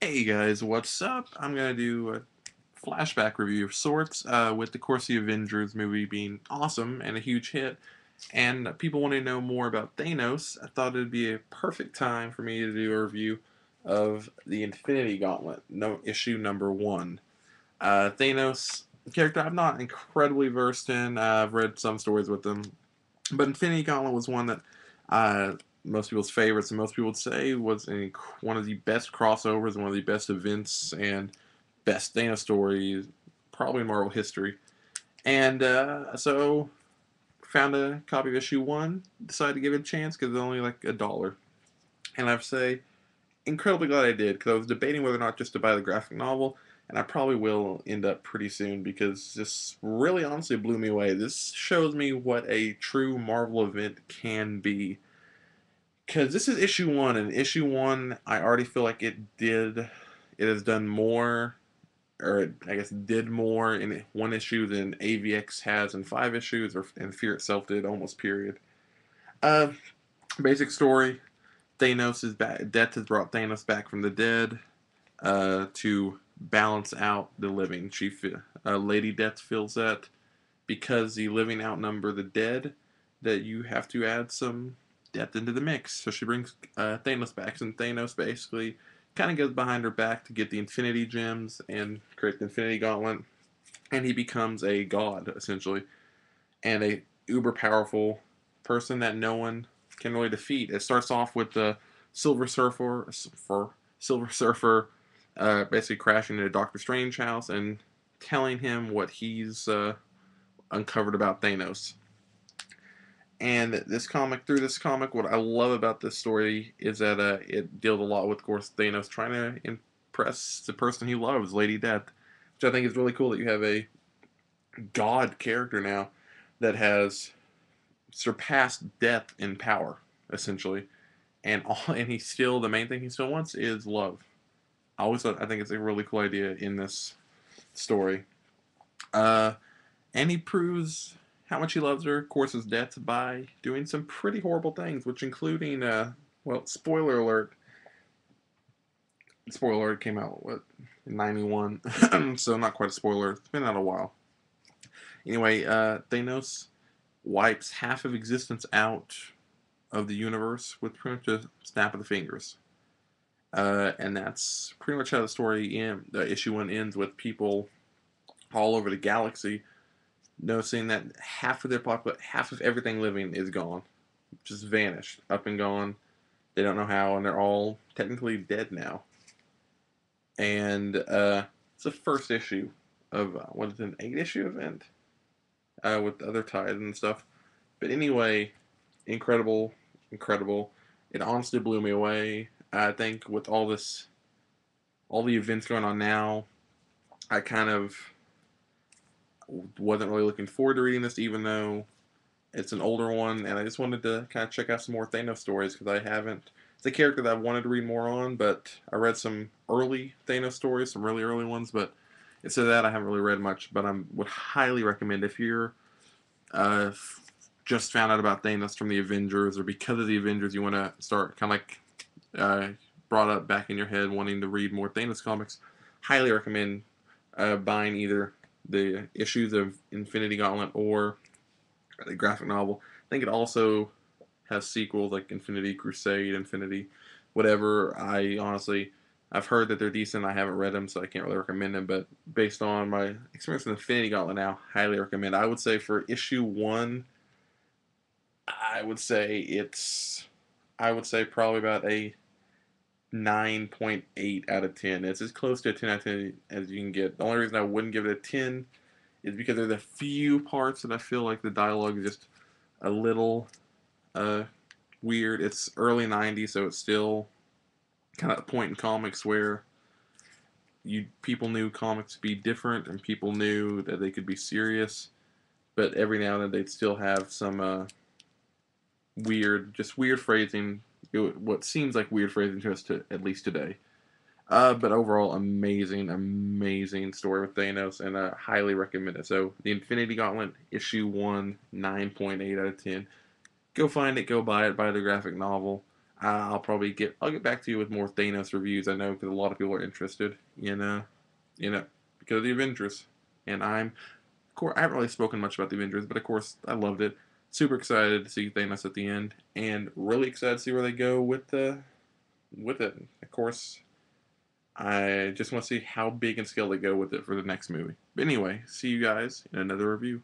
Hey guys, what's up? I'm gonna do a flashback review of sorts, with the course of the Avengers movie being awesome and a huge hit, and people want to know more about Thanos. I thought it'd be a perfect time for me to do a review of the Infinity Gauntlet, no issue number one. Thanos, character I'm not incredibly versed in. I've read some stories with him, but Infinity Gauntlet was one that uh, most people's favorites, and most people would say was one of the best crossovers, and one of the best events, and best Thanos stories, probably in Marvel history. And so, found a copy of issue one, decided to give it a chance because it's only like $1. And I have to say, incredibly glad I did because I was debating whether or not just to buy the graphic novel, and I probably will end up pretty soon because this really honestly blew me away. This shows me what a true Marvel event can be. Because this is issue one, and issue one, I already feel like it has done more, or I guess did more in one issue than AVX has in 5 issues, or and Fear itself did almost, period. Uh, Basic story: Thanos is back. Death has brought Thanos back from the dead, to balance out the living. Lady Death feels that because the living outnumber the dead, that you have to add some death into the mix. So she brings Thanos back, and Thanos basically kind of goes behind her back to get the Infinity Gems and create the Infinity Gauntlet, and he becomes a god essentially, and a uber powerful person that no one can really defeat. It starts off with the Silver Surfer, Silver Surfer, basically crashing into Doctor Strange house and telling him what he's uncovered about Thanos. And through this comic, what I love about this story is that it deals a lot with, of course, Thanos trying to impress the person he loves, Lady Death, which I think is really cool that you have a god character now that has surpassed death in power, essentially, and he's still the main thing he still wants is love. I think it's a really cool idea in this story. Uh, and he proves how much he loves her, of course, his death, by doing some pretty horrible things, which including, well, spoiler alert came out, what, in 91, so not quite a spoiler, it's been out a while. Anyway, Thanos wipes half of existence out of the universe with pretty much a snap of the fingers. And that's pretty much how the story the issue one ends, with people all over the galaxy noticing that half of everything living is gone, just vanished, up and gone. They don't know how, and they're all technically dead now. And it's the first issue of what is an 8 issue event, with other ties and stuff. But anyway, incredible, incredible. It honestly blew me away. I think with all the events going on now, I kind of wasn't really looking forward to reading this, even though it's an older one, and I just wanted to kind of check out some more Thanos stories because I haven't. It's a character that I wanted to read more on, but I read some early Thanos stories, some really early ones, but instead of that, I haven't really read much. But I would highly recommend, if you're uh, just found out about Thanos from the Avengers, or because of the Avengers, you want to start kind of like brought up back in your head wanting to read more Thanos comics, highly recommend buying either the issues of Infinity Gauntlet or the graphic novel. I think it also has sequels like Infinity Crusade, Infinity, whatever. I've heard that they're decent. I haven't read them, so I can't really recommend them. But based on my experience with Infinity Gauntlet now, highly recommend. I would say for issue one, I would say I would say probably about a 9.8 out of 10. It's as close to a 10 out of 10 as you can get. The only reason I wouldn't give it a 10 is because there's a few parts that I feel like the dialogue is just a little uh, weird. It's early 90s, so it's still kind of a point in comics where people knew comics to be different, and people knew that they could be serious, but every now and then they'd still have some weird phrasing. What seems like weird phrasing to us, to at least today. But overall, amazing, amazing story with Thanos, and I highly recommend it. So, the Infinity Gauntlet, issue one, 9.8 out of 10. Go find it, go buy it, buy the graphic novel. I'll get back to you with more Thanos reviews. I know because a lot of people are interested you know, because of the Avengers, and of course I haven't really spoken much about the Avengers, but of course I loved it. Super excited to see Thanos at the end, and really excited to see where they go with it. Of course, I just want to see how big and scale they go with it for the next movie. But anyway, see you guys in another review.